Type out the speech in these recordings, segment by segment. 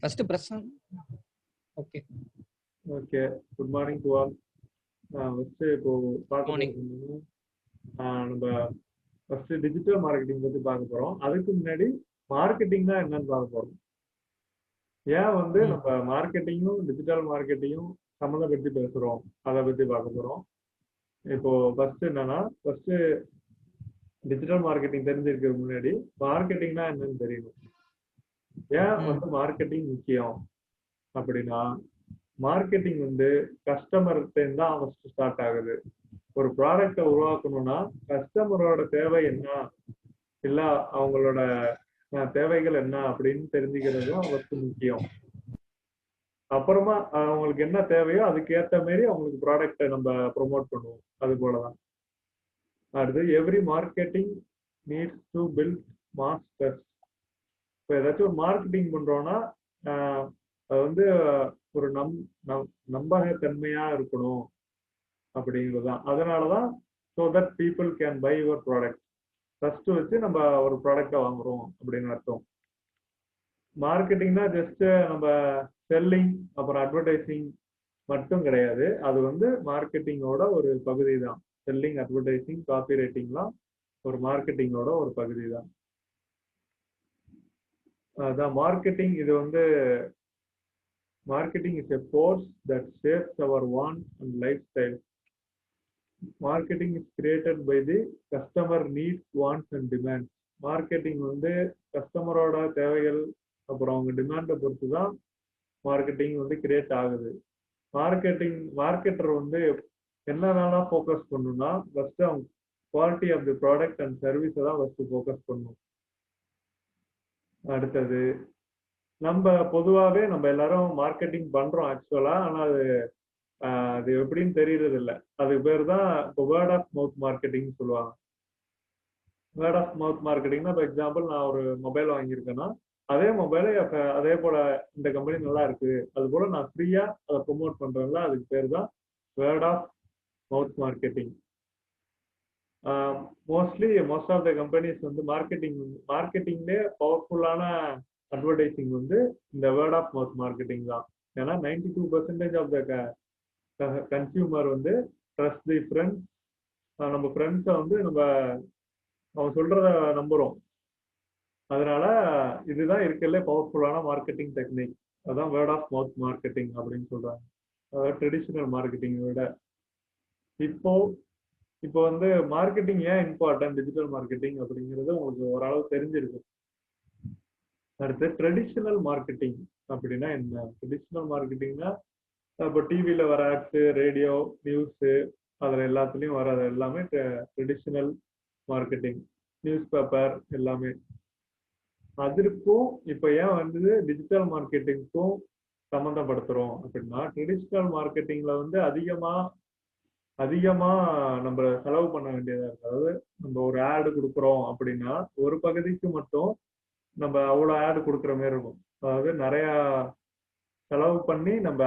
First press okay okay, good morning to all. First இப்போ பார்க்க morning. போறது நம்ம ஃபர்ஸ்ட் டிஜிட்டல் மார்க்கெட்டிங் பத்தி பார்க்க போறோம். அதுக்கு முன்னாடி மார்க்கெட்டிங்னா என்னன்னு பார்க்க போறோம். ஏன் வந்து நம்ம மார்க்கெட்டிங்கும் டிஜிட்டல் மார்க்கெட்டிங்கும் சம்மந்தப்படுத்தி பேசுறோம், அதை பத்தி பார்க்க போறோம். இப்போ ஃபர்ஸ்ட் என்னன்னா, ஃபர்ஸ்ட் டிஜிட்டல் மார்க்கெட்டிங் தெரிஞ்சிருக்கிறதுக்கு முன்னாடி மார்க்கெட்டிங்னா என்னன்னு தெரியணும். ஏன் வந்து மார்க்கெட்டிங் முக்கியம் அப்படின்னா, மார்க்கெட்டிங் வந்து கஸ்டமர்கிட்ட தான் ஃபர்ஸ்ட் ஸ்டார்ட் ஆகுது. ஒரு ப்ராடக்டை உருவாக்கணும்னா கஸ்டமரோட தேவை என்ன, இல்ல அவங்களோட தேவைகள் என்ன அப்படின்னு தெரிஞ்சுக்கிறதும் ஃபர்ஸ்ட் முக்கியம். அப்புறமா அவங்களுக்கு என்ன தேவையோ அதுக்கு ஏத்த மாதிரி அவங்களுக்கு ப்ராடக்டை நம்ம ப்ரொமோட் பண்ணுவோம். அது போலதான். அடுத்து every marketing needs to build masters. இப்போ ஏதாச்சும் ஒரு மார்க்கெட்டிங் பண்றோம்னா அது வந்து ஒரு நம்பகத்தன்மையா இருக்கணும் அப்படிங்கிறதுதான். அதனாலதான் so that people can buy your product. First வச்சு நம்ம ஒரு ப்ராடக்டை வாங்குறோம் அப்படின்னு அர்த்தம். மார்க்கெட்டிங்னா ஜஸ்ட் நம்ம செல்லிங் அப்புறம் அட்வர்டைசிங் மட்டும் கிடையாது. அது வந்து மார்க்கெட்டிங்கோட ஒரு பகுதி தான். செல்லிங், அட்வர்டைசிங், காப்பி ரைட்டிங்லாம் ஒரு மார்க்கெட்டிங்கோட ஒரு பகுதி தான். அதான் மார்க்கெட்டிங். இது வந்து marketing is a force that shapes our wants and lifestyle. Marketing is created by the customer needs, wants and demands. Marketing வந்து கஸ்டமரோட தேவைகள் அப்புறம் அவங்க டிமாண்டை பொறுத்து தான் மார்க்கெட்டிங் வந்து கிரியேட் ஆகுது. மார்க்கெட்டர் வந்து என்னென்னலாம் ஃபோக்கஸ் பண்ணணும்னா, ஃபர்ஸ்ட் அவங்க quality of the product and சர்வீஸை தான் ஃபர்ஸ்ட் ஃபோக்கஸ் பண்ணணும். அடுத்தது நம்ம பொதுவாகவே நம்ம எல்லாரும் மார்க்கெட்டிங் பண்றோம் ஆக்சுவலா. ஆனா அது எப்படின்னு தெரியறது இல்லை. அதுக்கு பேர் தான் இப்போ வேர்ட் ஆஃப் மவுத் மார்க்கெட்டிங் சொல்லுவாங்க. வேர்ட் ஆஃப் மவுத் மார்க்கெட்டிங்னா, இப்போ எக்ஸாம்பிள் நான் ஒரு மொபைல் வாங்கியிருக்கேன்னா அதே மொபைலை அதே போல இந்த கம்பெனி நல்லா இருக்கு அது போல நான் ஃப்ரீயா அதை ப்ரொமோட் பண்றேன்ல, அதுக்கு பேர் தான் word of mouth marketing. Most of the companies வந்து மார்க்கெட்டிங்லேயே பவர்ஃபுல்லான அட்வர்டைசிங் வந்து இந்த வேர்ட் ஆஃப் மவுத் மார்க்கெட்டிங் தான். ஏன்னா 92% ஆஃப் த கன்சியூமர் வந்து ட்ரஸ்ட் தி ஃப்ரெண்ட்ஸ். நம்ம ஃப்ரெண்ட்ஸை வந்து அவங்க சொல்றத நம்புறோம். அதனால இதுதான் இருக்கல பவர்ஃபுல்லான மார்க்கெட்டிங் டெக்னிக். அதான் வேர்ட் ஆஃப் மவுத் மார்க்கெட்டிங் அப்படின்னு சொல்றாங்க. அதாவது ட்ரெடிஷனல் மார்க்கெட்டிங்கை விட இப்போ வந்து மார்க்கெட்டிங் ஏன் இம்பார்ட்டன்ட் டிஜிட்டல் மார்க்கெட்டிங் அப்படிங்கிறது உங்களுக்கு ஓரளவு தெரிஞ்சிருக்கும். அடுத்து ட்ரெடிஷனல் மார்க்கெட்டிங் அப்படின்னா என்ன? ட்ரெடிஷனல் மார்க்கெட்டிங்னா இப்போ டிவியில வர ஆட்ஸு, ரேடியோ, நியூஸு, அதில் எல்லாத்துலேயும் வர்றது எல்லாமே ட்ரெடிஷனல் மார்க்கெட்டிங். நியூஸ் பேப்பர் எல்லாமே. அதற்கும் இப்போ ஏன் வந்து டிஜிட்டல் மார்க்கெட்டிங்க்கும் சம்மந்தப்படுத்துறோம் அப்படின்னா, ட்ரெடிஷனல் மார்க்கெட்டிங்ல வந்து அதிகமா நம்ம செலவு பண்ண வேண்டியதா இருக்கு. அதாவது நம்ம ஒரு ஆடு கொடுக்குறோம் அப்படின்னா ஒரு பகுதிக்கு மட்டும் நம்ம அவ்வளோ ஆடு கொடுக்குற மாதிரி இருக்கும். அதாவது நிறைய செலவு பண்ணி நம்ம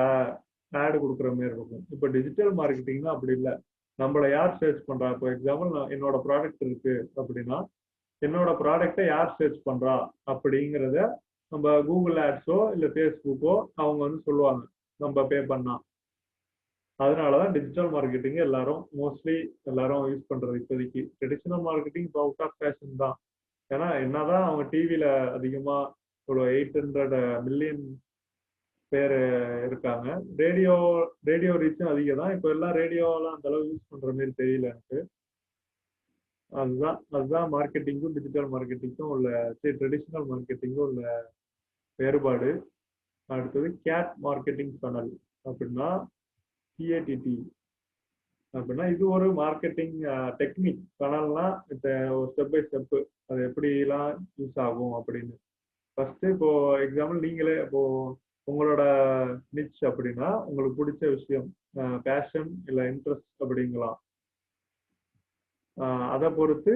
ஆடு கொடுக்குற மாதிரி இருக்கும். இப்போ டிஜிட்டல் மார்க்கெட்டிங்னா அப்படி இல்லை. நம்மளை யார் சர்ச் பண்றா? இப்போ எக்ஸாம்பிள் என்னோட ப்ராடக்ட் இருக்கு அப்படின்னா என்னோட ப்ராடக்டை யார் சர்ச் பண்றா அப்படிங்கிறத நம்ம கூகுள் ஆட்ஸோ இல்லை ஃபேஸ்புக்கோ அவங்க வந்து சொல்லுவாங்க நம்ம பே பண்ணா. அதனாலதான் டிஜிட்டல் மார்க்கெட்டிங் மோஸ்ட்லி எல்லாரும் யூஸ் பண்றது. இப்போதைக்கு ட்ரெடிஷனல் மார்க்கெட்டிங் இப்போ அவுட் ஆஃப் ஃபேஷன் தான். ஏன்னா என்னதான் அவங்க டிவியில அதிகமா ஒரு 800 மில்லியன் பேர் இருக்காங்க. ரேடியோ ரீச்சும் அதிகம் தான். இப்போ எல்லாம் ரேடியோலாம் அந்த அளவு யூஸ் பண்ற மாதிரி தெரியல எனக்கு. அதுதான் மார்க்கெட்டிங்கும் டிஜிட்டல் மார்க்கெட்டிங்கும் உள்ள ட்ரெடிஷனல் மார்க்கெட்டிங்கும் உள்ள வேறுபாடு. அடுத்தது கேட் மார்க்கெட்டிங் ஃபனல் அப்படின்னா சிஏடிடி அப்படின்னா இது ஒரு மார்க்கெட்டிங் டெக்னிக். ஃபனல்னா ஸ்டெப் பை ஸ்டெப் அது எப்படிலாம் யூஸ் ஆகும் அப்படின்னு. ஃபர்ஸ்ட் இப்போ எக்ஸாம்பிள் நீங்களே இப்போ உங்களோட நிச் அப்படின்னா உங்களுக்கு பிடிச்ச விஷயம் பேஷன் இல்லை இன்ட்ரெஸ்ட் அப்படிங்கலாம். அதை பொறுத்து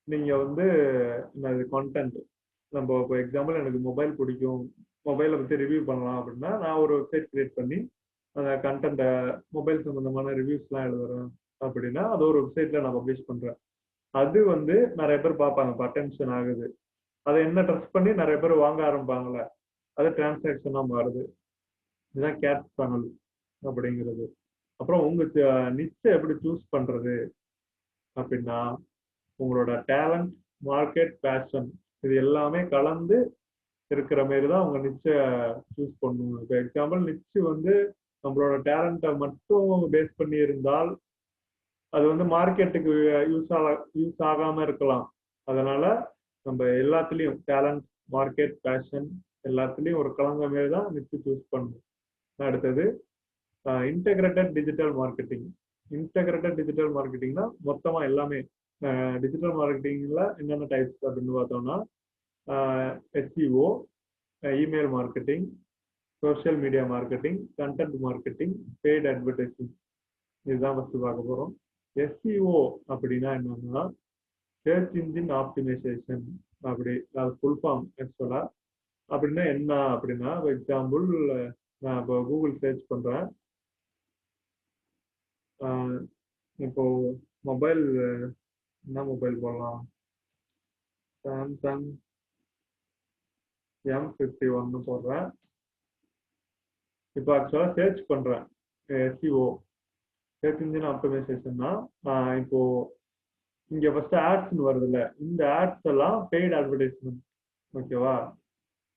நீங்க வந்து கான்டென்ட். நம்ம இப்போ எக்ஸாம்பிள் எனக்கு மொபைல் பிடிக்கும், மொபைலை பற்றி ரிவ்யூ பண்ணலாம் அப்படின்னா நான் ஒரு வெப்சைட் கிரியேட் பண்ணி அந்த கண்டென்ட்டை மொபைல் சம்பந்தமான ரிவ்யூஸ்லாம் எழுதுறேன் அப்படின்னா அது ஒரு வெப்சைட்ல நான் பப்ளிஷ் பண்றேன். அது வந்து நிறைய பேர் பார்ப்பாங்க, அட்டென்ஷன் ஆகுது. அதை என்ன ட்ரஸ்ட் பண்ணி நிறைய பேர் வாங்க ஆரம்பிப்பாங்களே, அது டிரான்சாக்ஷனா மாறுது. இதுதான் கேட் ஃபனல் அப்படிங்கிறது. அப்புறம் உங்க நிச்ச எப்படி சூஸ் பண்றது அப்படின்னா, உங்களோட டேலண்ட், மார்க்கெட், பேஷன் இது எல்லாமே கலந்து இருக்கிற மாதிரி தான் உங்க நிச்ச சூஸ் பண்ணுவோம். இப்போ எக்ஸாம்பிள் நிச்சு வந்து நம்மளோட டேலண்ட்டை மட்டும் பேஸ் பண்ணி இருந்தால் அது வந்து மார்க்கெட்டுக்கு யூஸ் ஆகாம இருக்கலாம். அதனால நம்ம எல்லாத்துலயும் டேலண்ட், மார்க்கெட், பேஷன் எல்லாத்துலயும் ஒரு கலந்த மாதிரி தான் நிச்சு சூஸ் பண்ணணும். அடுத்தது integrated digital marketing. Integrated digital மார்க்கெட்டிங்னா மொத்தமா எல்லாமே. டிஜிட்டல் மார்க்கெட்டிங்ல என்னென்ன டைப்ஸ் அப்படின்னு பார்த்தோம்னா SEO, email marketing, social media marketing, content marketing, paid advertising. இதுதான் ஃபர்ஸ்ட் பார்க்க போறோம். எஸ்இஓ அப்படின்னா என்னன்னா சர்ச் இன்ஜின் ஆப்டிமைசேஷன். அப்படி அது ஃபுல் ஃபார்ம் ஆக்சுவலா. அப்படின்னா என்ன அப்படின்னா, எக்ஸாம்பிள் நான் இப்போ கூகுள் சர்ச் பண்றேன். இப்போ மொபைல் என்ன மொபைல் போடலாம்? சாம்சங் M51 போடுறேன். இப்போ ஆக்சுவலா சர்ச் பண்றேன். எஸ்இஓ சர்ச் இன்ஜின் ஆப்டிமைசேஷன்னா இப்போ இங்க ஃபர்ஸ்ட் ஆட்ஸ்ன்னு வருதுல்ல, இந்த ஆட்ஸ் எல்லாம் பெய்டு அட்வர்டைஸ்மெண்ட். ஓகேவா?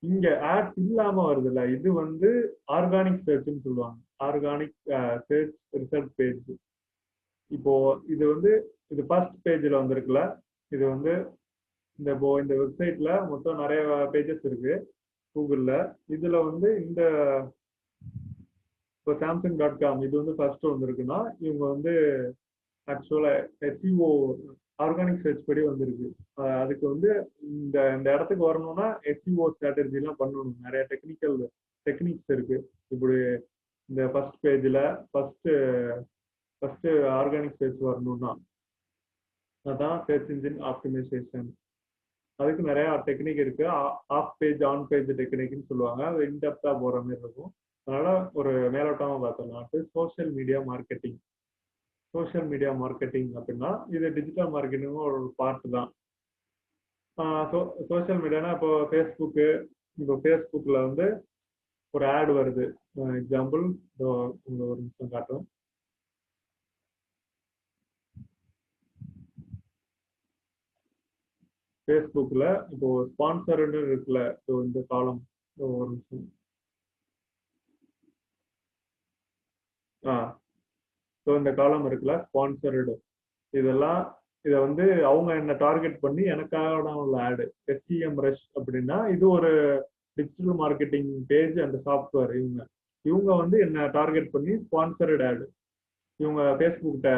இங்க ஆட்ஸ் இல்லாம வருதுல்ல, இது வந்து ஆர்கானிக் சர்ச்னு சொல்லுவாங்க. Organic search result page. இப்போ இது வந்து இது ஃபர்ஸ்ட் பேஜ்ல வந்திருக்குல்ல, இது வந்து இந்த வெப்சைட்ல மொத்தம் நிறைய பேஜஸ் இருக்கு கூகுள்ல. இதுல வந்து இந்த இப்போ சாம்சங்.com இது வந்து ஃபர்ஸ்ட் வந்திருக்குன்னா, இவங்க வந்து ஆக்சுவலா எஸ்இஓ ஆர்கானிக் சர்ச் படி வந்திருக்கு. அதுக்கு வந்து இந்த இந்த இடத்துக்கு வரணும்னா எஸ்இஓ ஸ்ட்ராட்டஜி எல்லாம் பண்ணணும். நிறைய டெக்னிக்ஸ் இருக்கு. இப்படி இந்த ஃபர்ஸ்ட் பேஜ்ல ஃபர்ஸ்ட் ஆர்கானிக் சர்ச் வரணும்னா அதான் சர்ச் இன்ஜின் ஆப்டிமைசேஷன். அதுக்கு நிறைய டெக்னிக் இருக்கு. ஆஃப் பேஜ், ஆன் பேஜ் டெக்னிக்னு சொல்லுவாங்க. அது இன்டெப்தா போற மாதிரி இருக்கும். அதனால ஒரு மேலோட்டமா பார்த்தோம்னா social media marketing. Social media marketing அப்படின்னா இது டிஜிட்டல் மார்க்கெட்டிங் ஒரு பார்ட் தான். சோஷியல் மீடியானா இப்போ ஃபேஸ்புக்கு, இப்போ ஃபேஸ்புக்கில் வந்து ஒரு ஆட் வருது. எக்ஸாம்பிள் ஒரு நிமிஷம் காட்டும். ஃபேஸ்புக்கில் இப்போ ஸ்பான்சர்டு இருக்குல்ல, இந்த காலம் ஒரு நிமிஷம். ஸோ இந்த காலம் இருக்குல்ல ஸ்பான்சர்டு, இதெல்லாம் இதை வந்து அவங்க என்ன டார்கெட் பண்ணி எனக்காக உள்ள ஆடு. எஸ்டிஎம் ரஷ் அப்படின்னா இது ஒரு digital marketing page and software. இவங்க வந்து என்ன டார்கெட் பண்ணி ஸ்பான்சர்டு ஆடு. இவங்க ஃபேஸ்புக்கிட்ட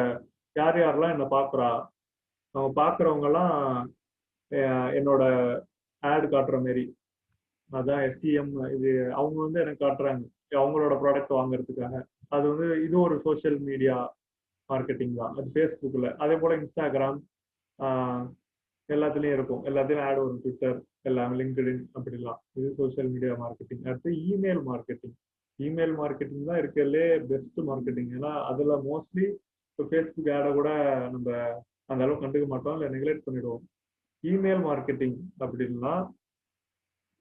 யார் யாரெல்லாம் என்ன பார்க்குறா, அவங்க பார்க்குறவங்கலாம் என்னோட ஆடு காட்டுற மாரி, அதான் எஸ்டிஎம். இது அவங்க வந்து எனக்கு காட்டுறாங்க அவங்களோட ப்ராடக்ட் வாங்குறதுக்காக. அது வந்து இது ஒரு சோஷியல் மீடியா மார்க்கெட்டிங் தான். அது ஃபேஸ்புக்கில். அதே போல் இன்ஸ்டாகிராம் எல்லாத்துலேயும் இருக்கும். எல்லாத்துலேயும் ஆட் வரும். ட்விட்டர் எல்லாமே, லிங்க்டின் அப்படிலாம். இது சோஷியல் மீடியா மார்க்கெட்டிங். அடுத்து இமெயில் மார்க்கெட்டிங். இமெயில் மார்க்கெட்டிங் தான் இருக்கிறதுலே பெஸ்ட் மார்க்கெட்டிங். ஏன்னா அதில் மோஸ்ட்லி இப்போ ஃபேஸ்புக் ஆடை கூட நம்ம அந்த அளவுக்கு கண்டுக்க மாட்டோம், இல்லை நெக்லெக்ட் பண்ணிடுவோம். இமெயில் மார்க்கெட்டிங் அப்படின்னா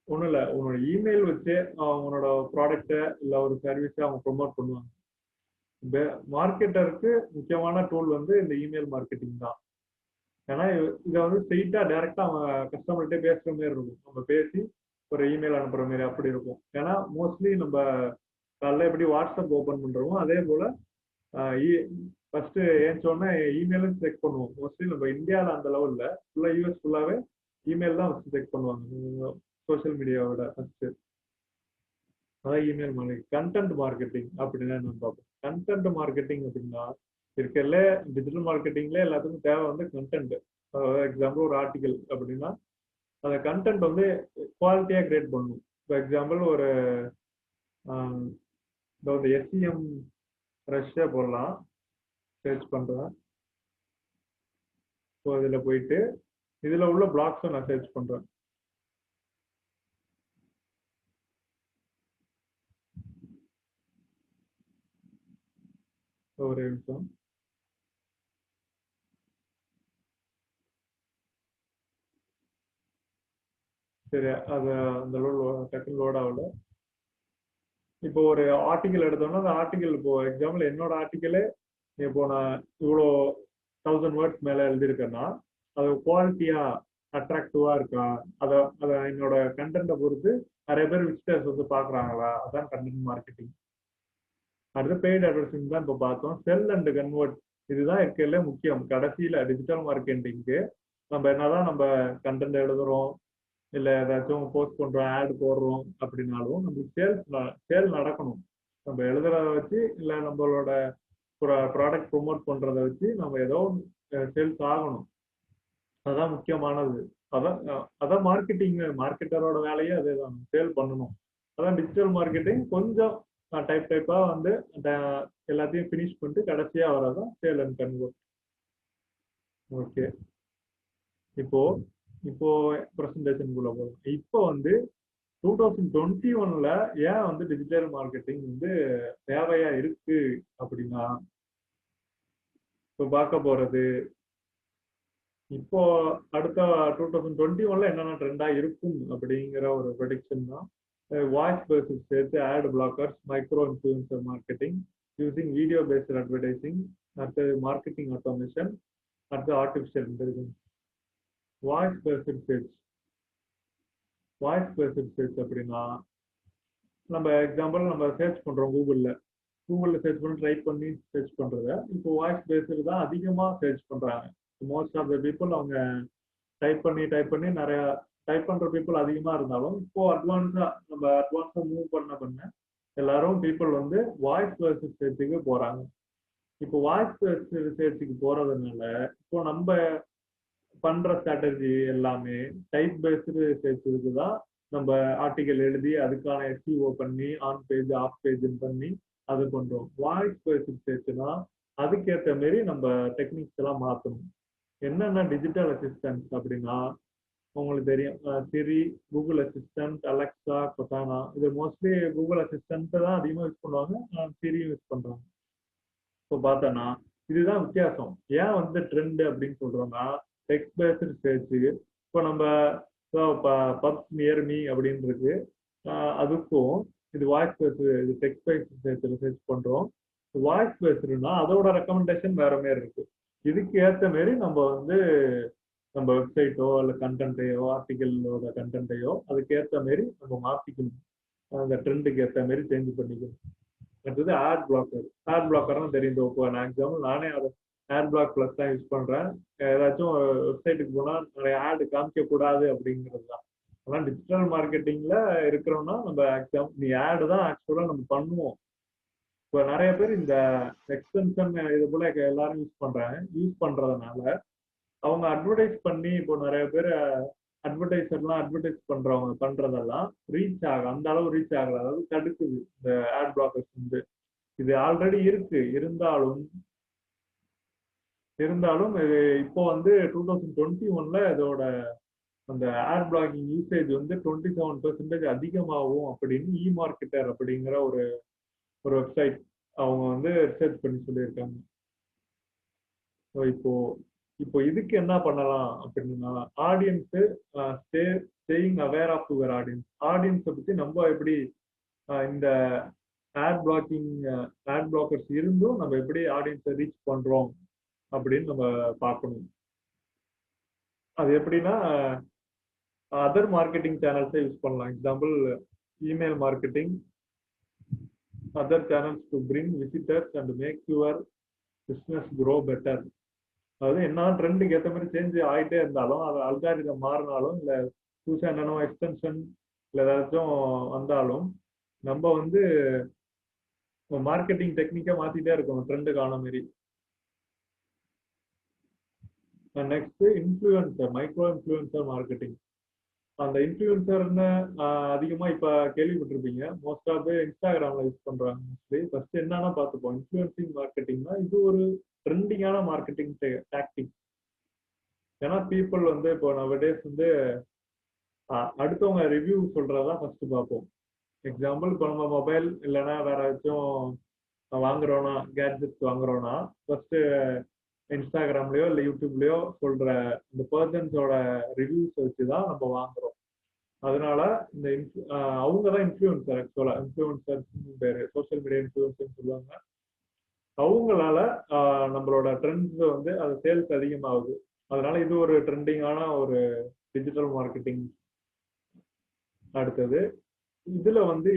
ஒன்றும் இல்லை, உன்னோட இமெயில் வச்சு உன்னோட ப்ராடக்டை இல்லை ஒரு சர்வீஸை அவங்க ப்ரொமோட் பண்ணுவாங்க. மார்க்கெட்டருக்கு முக்கியமான டூல் வந்து இந்த இமெயில் மார்க்கெட்டிங் தான். ஏன்னா இதை வந்து ஸ்ட்ரெயிட்டா டைரக்டா அவங்க கஸ்டமர்கிட்ட பேசுற மாதிரி இருக்கும். நம்ம பேசி ஒரு இமெயில் அனுப்புற மாதிரி அப்படி இருக்கும். ஏன்னா மோஸ்ட்லி நம்ம காலைல எப்படி வாட்ஸ்அப் ஓப்பன் பண்றோமோ அதே போல ஃபர்ஸ்ட் ஏஞ்சோடனே இமெயிலும் செக் பண்ணுவோம். மோஸ்ட்லி நம்ம இந்தியாவில் அந்த லெவலில் ஃபுல்லாக யூஎஸ் ஃபுல்லாகவே இமெயில் தான் ஃபர்ஸ்ட் செக் பண்ணுவாங்க சோஷியல் மீடியாவோட ஃபர்ஸ்ட். அதான் இமெயில் மார்க்கெட்டிங். கண்டென்ட் மார்க்கெட்டிங் அப்படின்னா நம்ம பார்ப்போம். கண்டென்ட் மார்க்கெட்டிங் அப்படின்னா இருக்கிறதுல டிஜிட்டல் மார்க்கெட்டிங்ல எல்லாத்துக்கும் தேவை வந்து கண்டென்ட். எக்ஸாம்பிள் ஒரு ஆர்டிகல் அப்படின்னா அந்த கண்டென்ட் வந்து குவாலிட்டியாக கிரியேட் பண்ணணும். இப்போ எக்ஸாம்பிள் ஒரு எஸ்சிஎம் ரஷ்யா போடலாம். சர்ச் பண்ணுறேன். ஸோ இதில் போயிட்டு இதில் உள்ள பிளாக்ஸை நான் சர்ச் பண்ணுறேன். ஒரு நிமிஷம். சரி, அது அந்த டக்குன்னு லோட் ஆகல. இப்போ ஒரு ஆர்டிகல் எடுத்தோம்னா அந்த ஆர்டிகல், இப்போ எக்ஸாம்பிள் என்னோட ஆர்டிக்கலே இப்போ நான் இவ்வளோ 1000 வேர்ட்ஸ் மேல எழுதியிருக்கேன்னா அது குவாலிட்டியா அட்ராக்டிவா இருக்கா, அதை அதை என்னோட கண்டென்ட்டை பொறுத்து நிறைய பேர் விசிட்டர்ஸ் வந்து பாக்குறாங்களா, அதான் கண்டென்ட் மார்க்கெட்டிங். அடுத்து பெய்ட் அட்வர்டைசிங் தான் இப்போ பார்த்தோம். செல் அண்ட் கன்வெர்ட், இதுதான் இருக்கிறதுல முக்கியம். கடைசியில டிஜிட்டல் மார்க்கெட்டிங்க்கு நம்ம என்னதான் நம்ம கண்டென்ட் எழுதுறோம், இல்ல ஏதாச்சும் போஸ்ட் பண்றோம், ஆட் போடுறோம் அப்படின்னாலும் நம்மளுக்கு சேல் நடக்கணும். நம்ம எழுதுறத வச்சு இல்ல நம்மளோட ப்ராடக்ட் ப்ரொமோட் பண்றதை வச்சு நம்ம ஏதோ சேல்ஸ் ஆகணும். அதான் முக்கியமானது. அதான் மார்க்கெட்டரோட வேலையே அதேதான், சேல் பண்ணணும். அதான் டிஜிட்டல் மார்க்கெட்டிங் கொஞ்சம் டைப்பா வந்து எல்லாத்தையும் ஃபினிஷ் பண்ணிட்டு கடைசியா வரதான் சேல் அண்ட் கன்வெர்ட். ஓகே, இப்போ இப்போ ப்ரெசன்டேஷனுக்குள்ள போகும். இப்போ வந்து 2021ல ஏன் வந்து டிஜிட்டல் மார்க்கெட்டிங் வந்து தேவையா இருக்கு அப்படின்னா, இப்போ பார்க்க போறது இப்போ அடுத்த 2021ல என்னென்ன ட்ரெண்டா இருக்கும் அப்படிங்கிற ஒரு ப்ரெடிக்ஷன் தான். வாய்ஸ் பேசிஸ் சேர்த்து ad blockers, micro influencer marketing using video based advertising, அடுத்தது மார்க்கெட்டிங் ஆட்டோமேஷன், அடுத்து artificial intelligence. Voice based search, voice based search அப்படின்னா நம்ம எக்ஸாம்பிள் நம்ம சர்ச் பண்றோம் கூகுளில் சர்ச் பண்ணி ட்ரை பண்ணி சர்ச் பண்றத இப்போ வாய்ஸ் பேஸ்டு தான் அதிகமாக சர்ச் பண்றாங்க. மோஸ்ட் ஆஃப் த பீப்புள் அவங்க டைப் பண்ணி நிறைய டைப் பண்ற பீப்புள் அதிகமா இருந்தாலும் இப்போ அட்வான்ஸா மூவ் பண்ண எல்லாரும் பீப்புள் வந்து வாய்ஸ் பேஸ்டு சர்ச்சுக்கு போறாங்க. இப்போ வாய்ஸ் பேஸ்டு சர்ச்சுக்கு போறதுனால இப்போ நம்ம பண்ற ஸ்ட்ராட்டஜி எல்லாமே டைப் பேஸ்டு சர்ச்சுக்கு தான். நம்ம ஆர்டிகல் எழுதி அதுக்கான எஸ்இஓ பண்ணி ஆன் பேஜ் ஆஃப் பேஜ் பண்ணி அது பண்றோம். வாய்ஸ் பேஸ்டு சர்ச்னா அதுக்கேற்ற மாரி நம்ம டெக்னிக்ஸ் எல்லாம் மாற்றணும். என்னென்ன டிஜிட்டல் அசிஸ்டன்ஸ் அப்படின்னா உங்களுக்கு தெரியும், சிரி, கூகுள் அசிஸ்டன்ட், அலெக்சா, கொட்டானா. இது மோஸ்ட்லி கூகுள் அசிஸ்டன்ட் தான் அதிகமாக யூஸ் பண்ணுவாங்க, சிரியும் யூஸ் பண்றாங்க. இப்போ பார்த்தோன்னா இதுதான் வித்தியாசம். ஏன் வந்து ட்ரெண்ட் அப்படின்னு சொல்றோம்னா டெக்ஸ்ட் பேஸ்டு சர்ச். இப்போ நம்ம பப்ஸ் நியர் மீ அப்படின்னு இருக்கு, அதுக்கும் இது வாய்ஸ் பேஸ்டு, இது டெக்ஸ்ட் பேஸ்டு சர்ச்சில் சர்ச் பண்றோம். வாய்ஸ் பேஸ்டுனா அதோட ரெக்கமெண்டேஷன் வேற மாதிரி இருக்கு. இதுக்கு ஏற்ற மாரி நம்ம வந்து நம்ம வெப்சைட்டோ இல்லை கண்டென்ட்டையோ ஆர்டிக்கலோட கண்டென்ட்டையோ அதுக்கு ஏற்ற மாரி நம்ம மாற்றிக்கணும். அந்த ட்ரெண்டுக்கு ஏற்ற மாரி சேஞ்ச் பண்ணிக்கணும். அடுத்தது ஆட் பிளாக்கர்னா தெரியும். இப்போ நான் எக்ஸாம்பிள் நானே அதை ஆட் பிளாக் ப்ளஸ் தான் யூஸ் பண்றேன். ஏதாச்சும் வெப்சைட்டுக்கு போனா நிறைய ஆடு காமிக்க கூடாது அப்படிங்கிறது தான். ஆனால் டிஜிட்டல் மார்க்கெட்டிங்ல இருக்கிறோம்னா நம்ம நீ ஆடு தான் ஆக்சுவலா நம்ம பண்ணுவோம். இப்போ நிறைய பேர் இந்த எக்ஸ்டென்ஷன் இது போல எல்லாரும் யூஸ் பண்றதுனால அவங்க அட்வர்டைஸ் பண்ணி இப்போ நிறைய பேர் அட்வர்டைஸ் பண்றதெல்லாம் ரீச் ஆகும், அந்த அளவு ரீச் ஆகல, அதாவது தடுக்குது இந்த ஆட் பிளாக்கர்ஸ் வந்து. இது ஆல்ரெடி இருக்கு, இருந்தாலும் இது இப்போ வந்து 2021ல இதோட அந்த ஆட் பிளாக்கிங் யூசேஜ் வந்து 27% அதிகமாகும் அப்படின்னு இ-மார்க்கெட்டர் அப்படிங்கிற ஒரு வெப்சைட் அவங்க வந்து ரிசர்ச் பண்ணி சொல்லியிருக்காங்க. இப்போ இதுக்கு என்ன பண்ணலாம் அப்படின்னா, audience staying aware of your ஆடியன்ஸை பத்தி நம்ம எப்படி இந்த ஆட் பிளாக்கர்ஸ் இருந்தும் நம்ம எப்படி ஆடியன்ஸை ரீச் பண்றோம் அப்படின்னு நம்ம பார்க்கணும். அது எப்படின்னா அதர் மார்க்கெட்டிங் சேனல்ஸை யூஸ் பண்ணலாம். Example email marketing, other channels to bring visitors and make your business grow better. அதாவது என்ன ட்ரெண்டுக்கு ஏற்ற மாதிரி சேஞ்ச் ஆகிட்டே இருந்தாலும், அது அல்காரிதம் மாறினாலும், இல்லை புதுசாக என்னென்னோ எக்ஸ்டென்ஷன் இல்லை ஏதாச்சும் வந்தாலும் நம்ம வந்து மார்க்கெட்டிங் டெக்னிக்கை மாற்றிட்டே இருக்கணும் ட்ரெண்டுக்கு ஆன மாரி. Next influencer, micro influencer marketing. அந்த இன்ஃப்ளூயன்சர்னு அதிகமாக இப்போ கேள்விப்பட்டிருப்பீங்க. மோஸ்ட் ஆஃப் இன்ஸ்டாகிராமில் யூஸ் பண்ணுறாங்க மோஸ்ட்லி. ஃபர்ஸ்ட் என்னன்னா பார்த்துப்போம், இன்ஃப்ளூயன்சிங் மார்க்கெட்டிங்னா இது ஒரு ட்ரெண்டிங்கான மார்க்கெட்டிங் டாக்டிக். ஏன்னா பீப்புள் வந்து இப்போ நவடேஸ் வந்து அடுத்தவங்க ரிவ்யூ சொல்றதான் ஃபர்ஸ்ட் பார்ப்போம். எக்ஸாம்பிள் இப்போ நம்ம மொபைல் இல்லைன்னா வேற ஏதாச்சும் வாங்குறோம்னா, கேட்ஜெட்ஸ் வாங்குறோம்னா ஃபர்ஸ்ட் இன்ஸ்டாகிராம்லயோ இல்லை யூடியூப்லயோ சொல்ற இந்த பர்சன்ஸோட ரிவ்யூஸ் வச்சு தான் நம்ம வாங்குறோம். அதனால இந்த அவங்க தான் இன்ஃப்ளூயன்சர், ஆக்சுவலா இன்ஃப்ளூயன்சர் பேரு, சோஷியல் மீடியா இன்ஃப்ளூயன்சர் சொல்லுவாங்க. அவங்களால நம்மளோட ட்ரெண்ட்ஸ் வந்து அது சேல்ஸ் அதிகமாகுது. அதனால இது ஒரு ட்ரெண்டிங்கான ஒரு டிஜிட்டல் மார்க்கெட்டிங். அடுத்தது இதுல வந்து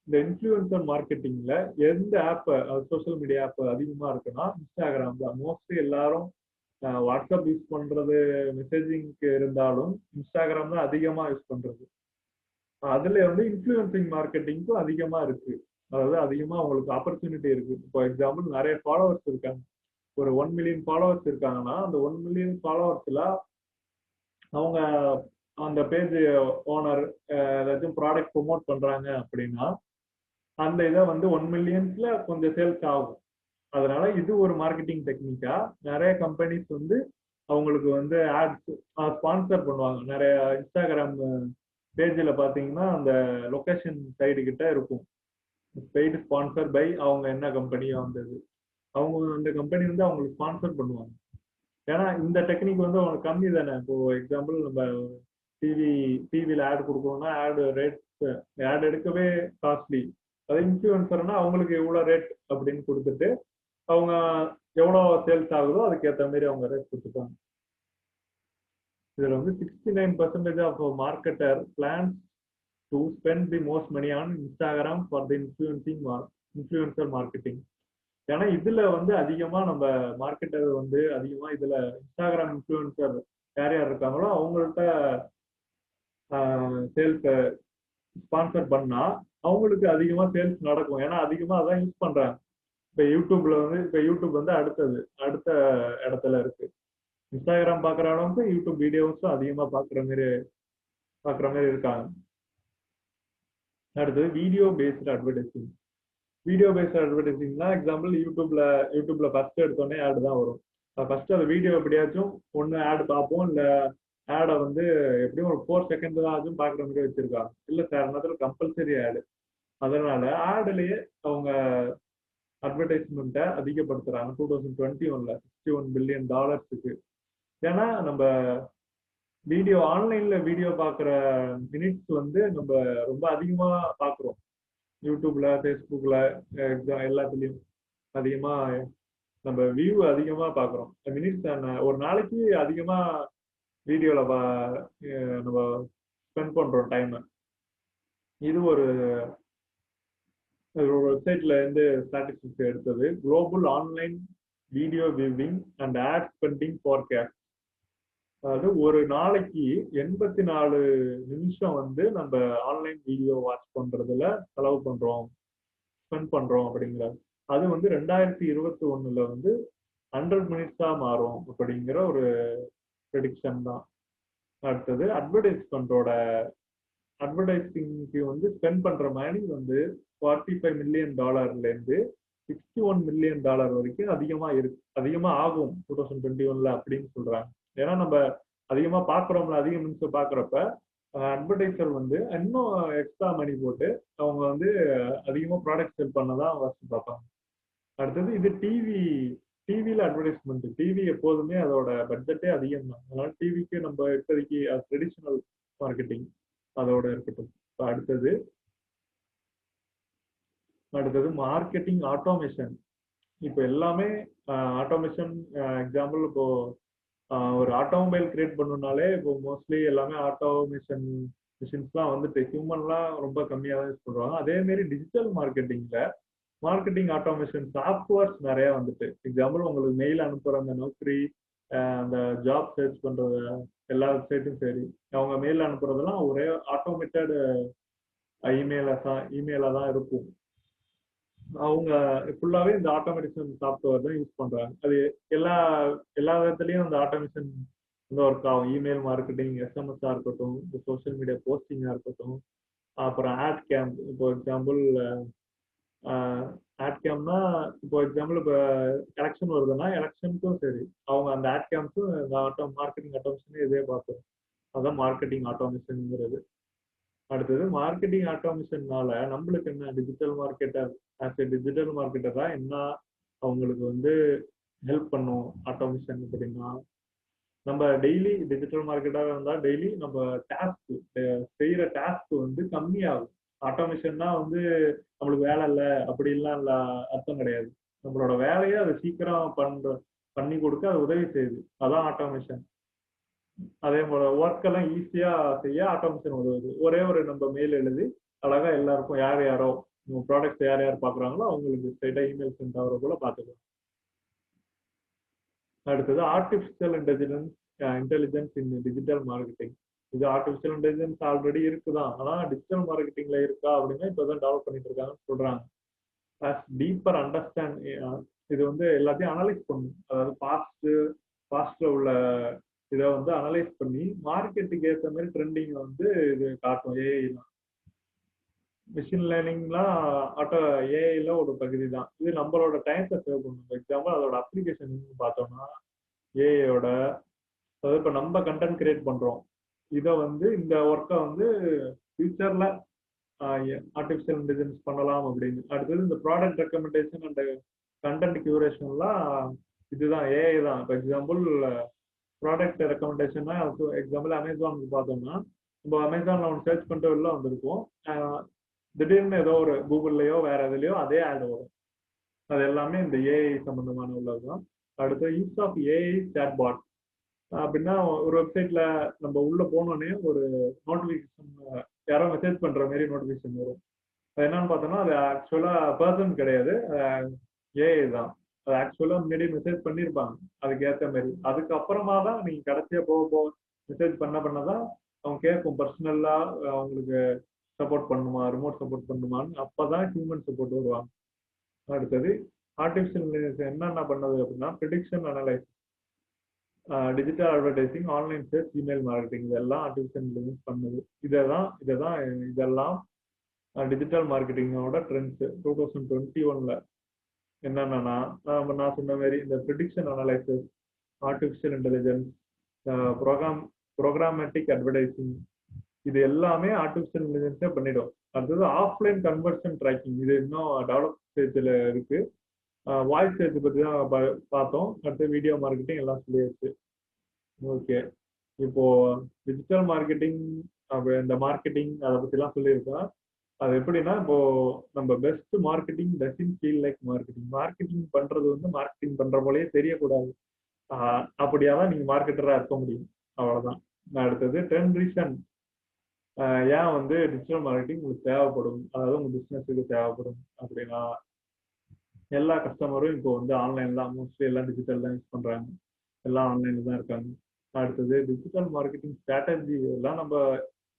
இந்த இன்ஃப்ளூயன்சர் மார்க்கெட்டிங்ல எந்த ஆப், சோஷியல் மீடியா ஆப் அதிகமா இருக்குன்னா இன்ஸ்டாகிராம் தான். மோஸ்ட்லி எல்லாரும் வாட்ஸ்அப் யூஸ் பண்றது மெசேஜிங்க்கு இருந்தாலும் இன்ஸ்டாகிராம் தான் அதிகமா யூஸ் பண்றது. அதுல வந்து இன்ஃப்ளூயன்சிங் மார்க்கெட்டிங்க்கும் அதிகமா இருக்கு. அதாவது அதிகமா அவங்களுக்கு ஆப்பர்ச்சுனிட்டி இருக்கு. ஃபார் எக்ஸாம்பிள் நிறைய ஃபாலோவர்ஸ் இருக்காங்க. ஒரு 1 மில்லியன் ஃபாலோவர்ஸ் இருக்காங்கன்னா அந்த 1 மில்லியன் ஃபாலோவர்ஸ்ல அவங்க அந்த பேஜ் ஓனர் ஏதாச்சும் ப்ராடக்ட் ப்ரொமோட் பண்றாங்க அப்படின்னா அந்த இதை வந்து 1 மில்லியன்ஸ்ல கொஞ்சம் சேல்ஸ் ஆகும். அதனால இது ஒரு மார்க்கெட்டிங் டெக்னிக்கா நிறைய கம்பெனிஸ் வந்து அவங்களுக்கு வந்து ஆட்ஸ் ஸ்பான்சர் பண்ணுவாங்க. நிறைய இன்ஸ்டாகிராம் பேஜில் பார்த்தீங்கன்னா அந்த லொகேஷன் சைடு கிட்ட இருக்கும் பெய்டு ஸ்பான்சர் பை அவங்க என்ன கம்பெனியோ வந்தது, அவங்க அந்த கம்பெனி வந்து அவங்களுக்கு ஸ்பான்சர் பண்ணுவாங்க. ஏன்னா இந்த டெக்னிக் வந்து அவங்களுக்கு கம்மி தானே. இப்போ எக்ஸாம்பிள் நம்ம டிவி டிவியில் ஆட் கொடுக்கணும்னா ஆட் ரேட், ஆட் எடுக்கவே காஸ்ட்லி. அது இன்ஃப்ளூயன்சர்னா அவங்களுக்கு எவ்வளோ ரேட் அப்படின்னு கொடுத்துட்டு அவங்க எவ்வளோ சேல்ஸ் ஆகுதோ அதுக்கேற்ற மாதிரி அவங்க ரேட் கொடுத்துப்பாங்க. இதுல வந்து 69% of marketer plans to spend the most money on Instagram for the influencer marketing. ஏன்னா இதுல வந்து அதிகமா நம்ம மார்க்கெட்டர் வந்து அதிகமா இதுல இன்ஸ்டாகிராம் இன்ஃப்ளூயன்சர் யார் யார் இருக்காங்களோ அவங்கள்ட்ட சேல்ஸ் ஸ்பான்சர் பண்ணா அவங்களுக்கு அதிகமா சேல்ஸ் நடக்கும். ஏன்னா அதிகமா அதான் யூஸ் பண்றாங்க. இப்ப யூடியூப் வந்து அடுத்த இடத்துல இருக்கு. இன்ஸ்டாகிராம் பாக்குற அளவுக்கு யூடியூப் வீடியோஸும் அதிகமா பாக்குற மாதிரி இருக்காங்க. அடுத்தது video based advertising. Video based அட்வர்டைசிங்னா எக்ஸாம்பிள் யூடியூப்ல ஃபர்ஸ்ட் எடுத்தோடனே ஆடு தான் வரும். ஃபர்ஸ்ட் அந்த வீடியோ எப்படியாச்சும் ஒன்று ஆடு பார்ப்போம், இல்லை ஆடை வந்து எப்படியும் ஒரு 4 செகண்ட் தான் ஆச்சும் பார்க்குற மாதிரி வச்சிருக்காங்க. இல்லை சார் நேரத்தில் கம்பல்சரி ஆடு. அதனால ஆடுலயே அவங்க அட்வர்டைஸ்மெண்ட்டை அதிகப்படுத்துறாங்க 2021ல $61 பில்லியன். ஏன்னா நம்ம ஆன்லைன்ல வீடியோ பார்க்குற மினிட்ஸ் வந்து நம்ம ரொம்ப அதிகமா பார்க்குறோம். யூடியூப்ல, ஃபேஸ்புக்ல, எல்லாத்துலயும் அதிகமா நம்ம வியூ அதிகமா பாக்குறோம். மினிட்ஸ் ஒரு நாளைக்கு அதிகமா வீடியோல நம்ம ஸ்பெண்ட் பண்றோம் டைம். இது ஒரு வெப்சைட்ல இருந்து ஸ்டாட்டிஸ்டிக்ஸ் எடுத்தது. Global online video viewing and ad spending forecast. அதாவது ஒரு நாளைக்கு 84 நிமிஷம் வந்து நம்ம ஆன்லைன் வீடியோ வாட்ச் பண்றதுல செலவு பண்றோம், ஸ்பெண்ட் பண்றோம் அப்படிங்கிறாரு. அது வந்து 2021ல வந்து 100 மினிட்ஸா மாறும் அப்படிங்கிற ஒரு ப்ரெடிக்ஷன் தான். அடுத்தது அட்வர்டைசிங்க்கு வந்து ஸ்பெண்ட் பண்ற மணி வந்து $45 மில்லியன் இருந்து $61 மில்லியன் வரைக்கும் அதிகமா ஆகும் 2021ல அப்படின்னு சொல்றாங்க. ஏன்னா நம்ம அதிகமா பாக்குறோம்ல, அதிக நிமிஷம் பாக்குறப்ப அட்வர்டைசர் வந்து இன்னும் எக்ஸ்ட்ரா மணி போட்டு அவங்க வந்து அதிகமா ப்ராடக்ட் செல் பண்ணதான் ஃபர்ஸ்ட் பார்ப்பாங்க. அடுத்தது இது டிவியில அட்வர்டைஸ்மெண்ட். டிவி எப்போதுமே அதோட பட்ஜெட்டே அதிகம் தான். அதனால டிவிக்கு நம்ம இப்போதைக்கு ட்ரெடிஷனல் மார்க்கெட்டிங் அதோட இருக்கட்டும். அடுத்தது மார்க்கெட்டிங் ஆட்டோமேஷன். இப்போ எல்லாமே ஆட்டோமேஷன். எக்ஸாம்பிள் இப்போ ஒரு ஆட்டோமொபைல் கிரியேட் பண்ணணும்னாலே இப்போ மோஸ்ட்லி எல்லாமே ஆட்டோமேஷன் மிஷின்ஸ்லாம் வந்துட்டு ஹியூமன்லாம் ரொம்ப கம்மியாக தான் யூஸ் பண்ணுவாங்க. அதே மாதிரி டிஜிட்டல் மார்க்கெட்டிங் ஆட்டோமேஷன் சாஃப்ட்வேர்ஸ் நிறைய வந்துட்டு. எக்ஸாம்பிள் உங்களுக்கு மெயில் அனுப்புற அந்த நௌக்கரி, அந்த ஜாப் சர்ச் பண்றது எல்லா வெப்சைட்டும் சரி, அவங்க மெயில் அனுப்புறதெல்லாம் ஒரே ஆட்டோமேட்டட் இமெயிலா தான் இருக்கும். அவங்க ஃபுல்லாவே இந்த ஆட்டோமேஷன் சாஃப்ட்வேர் தான் யூஸ் பண்றாங்க. அது எல்லா விதத்துலயும் அந்த ஆட்டோமேஷன் வந்து ஒர்க் ஆகும். இமெயில் மார்க்கெட்டிங், எஸ்எம்எஸ்ஸா இருக்கட்டும், இந்த சோஷியல் மீடியா போஸ்டிங்கா இருக்கட்டும், அப்புறம் ஆட் கேம்ப். இப்போ எக்ஸாம்பிள் ஆட் கேம்னா இப்போ எக்ஸாம்பிள் இப்போ எலெக்ஷன் வருதுன்னா எலெக்ஷனுக்கும் சரி அவங்க அந்த ஆட் கேம்ப்ஸும் இந்த மார்க்கெட்டிங் ஆட்டோமேஷன் இதே பார்த்துரும். அதான் மார்க்கெட்டிங் ஆட்டோமேஷன்ங்கிறது. அடுத்தது மார்க்கெட்டிங் ஆட்டோமேஷன்னால நம்மளுக்கு என்ன, டிஜிட்டல் மார்க்கெட்டரா என்ன அவங்களுக்கு வந்து ஹெல்ப் பண்ணும் ஆட்டோமேஷன் அப்படின்னா, நம்ம டெய்லி டிஜிட்டல் மார்க்கெட்டாக இருந்தால் டெய்லி நம்ம டாஸ்க் செய்யற டாஸ்க் வந்து கம்மியாகும். ஆட்டோமேஷன்னா வந்து நம்மளுக்கு வேலை இல்லை அப்படின்லாம் இல்லை அர்த்தம் கிடையாது. நம்மளோட வேலையை அது சீக்கிரம் பண்ணி கொடுக்க அது உதவி செய்யுது. அதான் ஆட்டோமேஷன். அதே போல ஒர்க் எல்லாம் ஈஸியா செய்ய ஆட்டோமேஷன் உதவுது. ஒரே ஒரு நம்ம மெயில் எழுதி அழகா எல்லாருக்கும் யார் யாரோ உங்க ப்ராடக்ட் யார் யார் பாக்குறாங்களோ அவங்களுக்கு ஸ்ட்ரைட்டா இமெயில் சென்ட் ஆகிற போல பாத்துக்கலாம். அடுத்தது artificial intelligence in digital marketing. இது ஆர்டிபிஷியல் இன்டெலிஜென்ஸ் ஆல்ரெடி இருக்குதான், ஆனா டிஜிட்டல் மார்க்கெட்டிங்ல இருக்கா அப்படின்னா இப்பதான் டெவலப் பண்ணிட்டு இருக்காங்கன்னு சொல்றாங்க. டீப்பர் அண்டர்ஸ்டாண்ட், இது வந்து எல்லாத்தையும் அனலைஸ் பண்ணும். அதாவது பாஸ்ட்ல உள்ள இதை வந்து அனலைஸ் பண்ணி மார்க்கெட்டுக்கு ஏற்ற மாதிரி ட்ரெண்டிங் வந்து இது காட்டும். ஏஐலாம் மிஷின் லேர்னிங்லாம் ஏஐல ஒரு பகுதி தான். இது நம்மளோட டைத்தை சேவ் பண்ணும். எக்ஸாம்பிள் அதோட அப்ளிகேஷன் பார்த்தோம்னா ஏஐயோட, அதாவது இப்போ நம்ம கண்டென்ட் கிரியேட் பண்றோம், இதை வந்து இந்த ஒர்க்கை வந்து ஃபியூச்சர்ல ஆர்டிஃபிஷியல் இன்டெலிஜென்ஸ் பண்ணலாம் அப்படின்னு. அடுத்தது இந்த ப்ராடக்ட் ரெக்கமெண்டேஷன் அண்ட் கண்டென்ட் கியூரேஷன்லாம் இதுதான் ஏஐ தான். இப்போ எக்ஸாம்பிள் ப்ராடக்ட் ரெக்கமெண்டேஷன்னா எக்ஸாம்பிள் அமேசானுக்கு பார்த்தோம்னா நம்ம அமேசான்ல ஒன்று சர்ச் பண்ணிட்டு வெளில வந்திருக்கோம், திடீர்னு ஏதோ ஒரு கூகுள்லயோ வேற எதுலயோ அதே ஆட் வரும். அது எல்லாமே இந்த ஏஐ சம்பந்தமான உள்ளதுதான். அடுத்து யூஸ் ஆஃப் ஏஐ சாட்பாட் அப்படின்னா ஒரு வெப்சைட்ல நம்ம உள்ள போனோடனே ஒரு நோட்டிபிகேஷன், யாரோ மெசேஜ் பண்ற மாதிரி நோட்டிபிகேஷன் வரும். அது என்னன்னு பார்த்தோம்னா அது ஆக்சுவலா பர்சன் கிடையாது, ஏஐ தான். அது ஆக்சுவலா முன்னாடி மெசேஜ் பண்ணியிருப்பாங்க அதுக்கு ஏற்ற மாதிரி. அதுக்கப்புறமா தான் நீங்க கடைசியா போக மெசேஜ் பண்ணதான் அவங்க கேட்கும் பர்சனலா அவங்களுக்கு சப்போர்ட் பண்ணுமா, ரிமோட் சப்போர்ட் பண்ணுமான்னு. அப்பதான் ஹியூமன் சப்போர்ட் வருவாங்க. அடுத்தது ஆர்டிஃபிஷியல் இன்டெலிஜென்ஸ் என்னென்ன பண்ணது அப்படின்னா prediction analyse, digital advertising, online search, email marketing, இதெல்லாம் ஆர்டிஃபிஷியல் இன்டெலிஜென்ஸ் பண்ணுது. இதெல்லாம் டிஜிட்டல் மார்க்கெட்டிங்கோட ட்ரெண்ட்ஸ் 2021 என்னென்னா நான் சொன்ன மாதிரி இந்த prediction analysis, artificial intelligence, programmatic advertising, இது எல்லாமே ஆர்டிஃபிஷியல் இன்டெலிஜென்ஸே பண்ணிடும். அடுத்தது ஆஃப்லைன் கன்வர்ஷன் ட்ராக்கிங், இது இன்னும் டெவலப் ஸ்டேஜில் இருக்கு. வாய்ஸ் சேர்த்து பற்றி தான் பார்த்தோம். அடுத்து வீடியோ மார்க்கெட்டிங் எல்லாம் சொல்லியாச்சு. ஓகே, இப்போ டிஜிட்டல் மார்க்கெட்டிங் இந்த மார்க்கெட்டிங் அதை பற்றிலாம் சொல்லியிருக்கோம். அது எப்படின்னா இப்போ நம்ம best marketing doesn't feel like marketing. Marketing பண்றது வந்து மார்க்கெட்டிங் பண்ற போலயே தெரியக்கூடாது. அப்படியாதான் நீங்க மார்க்கெட்டரா இருக்க முடியும். அவ்வளவுதான். அடுத்தது 10 ரீசன் ஏன் வந்து டிஜிட்டல் மார்க்கெட்டிங் உங்களுக்கு தேவைப்படும், அதாவது உங்க பிசினஸுக்கு தேவைப்படும் அப்படின்னா. எல்லா கஸ்டமரும் இப்போ வந்து ஆன்லைன் தான், மோஸ்ட்லி எல்லாம் டிஜிட்டல் தான் யூஸ் பண்றாங்க, எல்லாம் ஆன்லைன்ல தான் இருக்காங்க. அடுத்தது டிஜிட்டல் மார்க்கெட்டிங் ஸ்ட்ராட்டஜி எல்லாம் நம்ம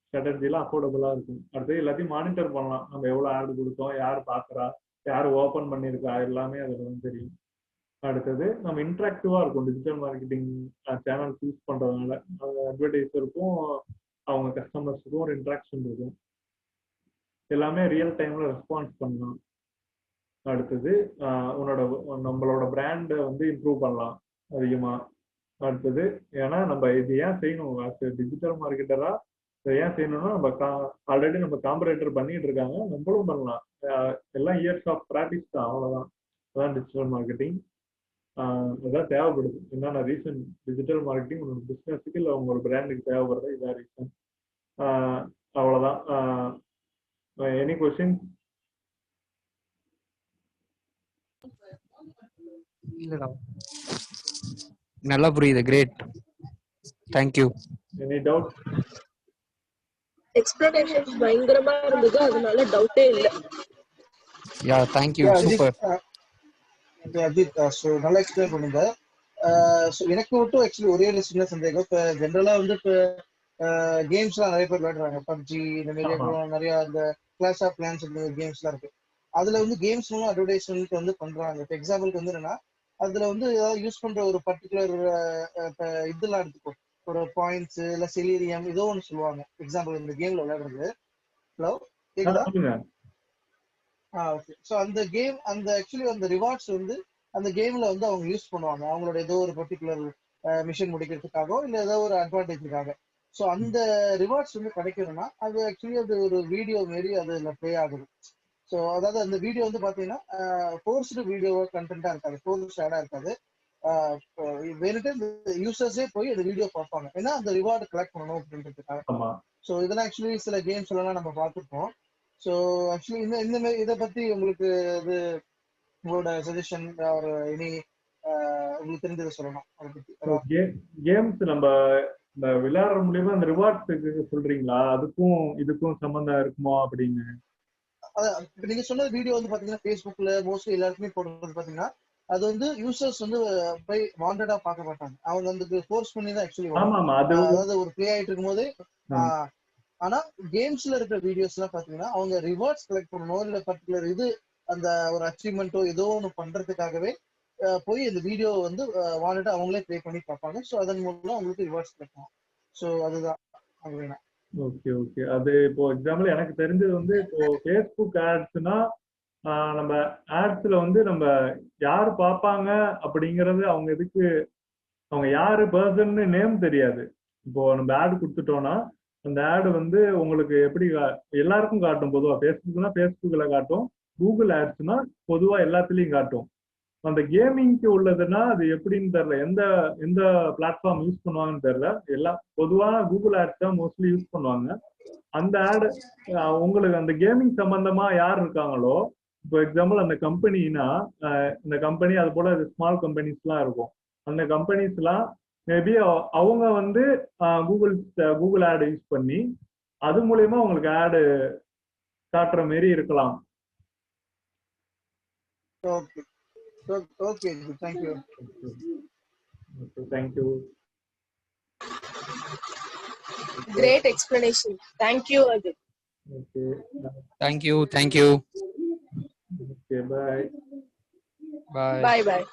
ஸ்ட்ராட்டஜிலாம் அஃபோர்டபுளா இருக்கும். அடுத்தது எல்லாத்தையும் மானிட்டர் பண்ணலாம். நம்ம எவ்வளவு ஆடு கொடுத்தோம், யார் பாக்குறா, யார் ஓப்பன் பண்ணியிருக்கா, எல்லாமே அதுல வந்து தெரியும். அடுத்தது நம்ம இன்ட்ராக்டிவா இருக்கும். டிஜிட்டல் மார்க்கெட்டிங் சேனல்ஸ் யூஸ் பண்றதுனால அட்வர்டைசருக்கும் அவங்க கஸ்டமர்ஸுக்கும் ஒரு இன்ட்ராக்ஷன் இருக்கும். எல்லாமே ரியல் டைம்ல ரெஸ்பான்ஸ் பண்ணலாம். அடுத்தது நம்மளோட பிராண்டை வந்து இம்ப்ரூவ் பண்ணலாம் அதிகமா. அடுத்தது ஏன்னா நம்ம இது ஏன் செய்யணும், டிஜிட்டல் மார்க்கெட்டரா ஏன் செய்யணும்னா நம்ம ஆல்ரெடி நம்ம காம்பரேட்டர் பண்ணிட்டு இருக்காங்க, நம்மளும் பண்ணலாம். எல்லாம் இயர்ஸ் ஆஃப் ப்ராக்டிஸ் தான், அவ்வளவுதான். அதான் டிஜிட்டல் மார்க்கெட்டிங். அதான் தேவைப்படுது. என்னென்ன ரீசன் டிஜிட்டல் மார்க்கெட்டிங் உங்களோட பிசினஸுக்கு இல்லை உங்களோட பிராண்டுக்கு தேவைப்படுறது, இதான் ரீசன். அவ்வளவுதான். Any question? இல்லடா, நல்லா புரியுது. Great, thank you. Any doubt? Explanation பயங்கரமா இருந்தது, அதனால டவுட்டே இல்ல. Yeah, thank you, super. Ajith, so நல்லா எக்ஸ்பிளைன் பண்ணுங்க. ஸோ எனக்கு மட்டும் ஆக்சுவலி ஒரே ஒரு சின்ன சந்தேகம். இப்போ ஜென்ரலாக வந்து இப்போ கேம்ஸ்லாம் நிறைய பேர் விளையாடுறாங்க, பப்ஜி இந்த மாதிரி அப்புறம் நிறைய இந்த கிளாஸ் ஆஃப் கிளான்ஸ் கேம்ஸ்லாம் இருக்கு. அதுல வந்து கேம்ஸ்லாம் அட்வர்டைஸ்மெண்ட் வந்து பண்றாங்க. இப்போ எக்ஸாம்பிளுக்கு வந்து என்னன்னா, அதுல வந்து ஏதாவது யூஸ் பண்ற ஒரு பர்டிகுலர் இதெல்லாம் எடுத்துக்கோ, ஒரு பாயிண்ட்ஸ் இல்லை செலீரியம் ஏதோ ஒன்று சொல்லுவாங்க. எக்ஸாம்பிள் இந்த கேம்ல விளையாடுறது. ஹலோ, கேக்குதா? ஓகே. ஸோ அந்த கேம் அந்த ஆக்சுவலி அந்த ரிவார்ட்ஸ் வந்து அந்த கேம்ல வந்து அவங்க யூஸ் பண்ணுவாங்க, அவங்களோட ஏதோ ஒரு பர்டிகுலர் மிஷன் முடிக்கிறதுக்காகவோ இல்லை ஏதோ ஒரு அட்வான்டேஜுக்காக. ஸோ அந்த ரிவார்ட்ஸ் வந்து கிடைக்கணும்னா அது ஆக்சுவலி அது ஒரு வீடியோ மாரி அதுல ப்ளே ஆகுது. ஸோ அதாவது அந்த வீடியோ வந்து பார்த்தீங்கன்னா ஃபோர்ஸ்டு வீடியோ கண்டென்ட்டாக இருக்காது, ஃபோர்ஸ்டு ஆடாக இருக்காது. வேணுட்டு யூசர்ஸே போய் அந்த வீடியோ பார்ப்பாங்க, ஏன்னா அந்த ரிவார்டு கலெக்ட் பண்ணணும் அப்படின்றதுக்காக. ஆமா ஸோ இதெல்லாம் ஆக்சுவலி சில கேம்ஸ் எல்லாம் நம்ம பார்த்துருப்போம். ஸோ ஆக்சுவலி இந்த மாதிரி இதை பத்தி உங்களுக்கு இது உங்களோட சஜஷன் ஒரு இனி உங்களுக்கு தெரிஞ்சதை சொல்லணும் அதை பத்தி. கேம்ஸ் நம்ம இந்த விளையாடுற மூலியமா அந்த ரிவார்ட்ஸுக்கு சொல்றீங்களா, அதுக்கும் இதுக்கும் சம்பந்தம் இருக்குமா அப்படின்னு? இப்ப நீங்க சொன்ன வீடியோ வந்து பாத்தீங்கன்னா Facebookல மோஸ்ட்லி எல்லாருக்குமே போடுறது பாத்தீங்கன்னா அது வந்து யூசர்ஸ் வந்து போய் வாண்டடா பார்க்க மாட்டாங்க, அவங்க வந்து ஃபோர்ஸ் பண்ணி தான் ஆக்சுவலி அதாவது ஒரு ப்ளே ஆயிட்டு இருக்கும்போது. ஆனா கேம்ஸ்ல இருக்கிற வீடியோஸ் எல்லாம் பாத்தீங்கன்னா அவங்க ரிவார்ட்ஸ் கலெக்ட் பண்ணணும் இல்ல பர்டிகுலர் இது அந்த ஒரு அச்சீவ்மெண்ட்டோ ஏதோ ஒன்று பண்றதுக்காகவே போய் இந்த வீடியோ வந்து வாண்டடா அவங்களே ப்ளே பண்ணி பார்ப்பாங்க. ஸோ அதன் மூலம் அவங்களுக்கு ரிவார்ட்ஸ் கிடைக்கும். ஸோ அதுதான் அது வேணும். Okay okay. அது இப்போ எக்ஸாம்பிள் எனக்கு தெரிஞ்சது வந்து இப்போ ஃபேஸ்புக் ஆட்ஸ்னா நம்ம ஆட்ஸ்ல வந்து நம்ம யாரு பார்ப்பாங்க அப்படிங்கறது அவங்க எதுக்கு அவங்க யாரு பர்சன்னு நேம் தெரியாது. இப்போ நம்ம ஆட் கொடுத்துட்டோம்னா அந்த ஆடு வந்து உங்களுக்கு எப்படி எல்லாருக்கும் காட்டும். பொதுவா ஃபேஸ்புக்னா ஃபேஸ்புக்ல காட்டும், கூகுள் ஆட்ஸ்னா பொதுவா எல்லாத்துலயும் காட்டும். அந்த கேமிங்க்கு உள்ளதுன்னா அது எப்படின்னு தெரியல, எந்த எந்த பிளாட்ஃபார்ம் யூஸ் பண்ணுவாங்கன்னு தெரியல. எல்லாம் பொதுவா கூகுள் ஆட்ஸ் தான் மோஸ்ட்லி யூஸ் பண்ணுவாங்க. அந்த ஆடு உங்களுக்கு அந்த கேமிங் சம்பந்தமா யார் இருக்காங்களோ, இப்போ எக்ஸாம்பிள் அந்த கம்பெனினா இந்த கம்பெனி அது போல ஸ்மால் கம்பெனிஸ்லாம் இருக்கும். அந்த கம்பெனிஸ்லாம் மேபி அவங்க வந்து கூகுள் ஆடு யூஸ் பண்ணி அது மூலயமா உங்களுக்கு ஆடு காட்டுற மாரி இருக்கலாம். Okay okay, thank you. Okay, thank you. Great explanation. Thank you, Ajit. Okay. Thank you. Thank you. Okay, bye. Bye. Bye bye.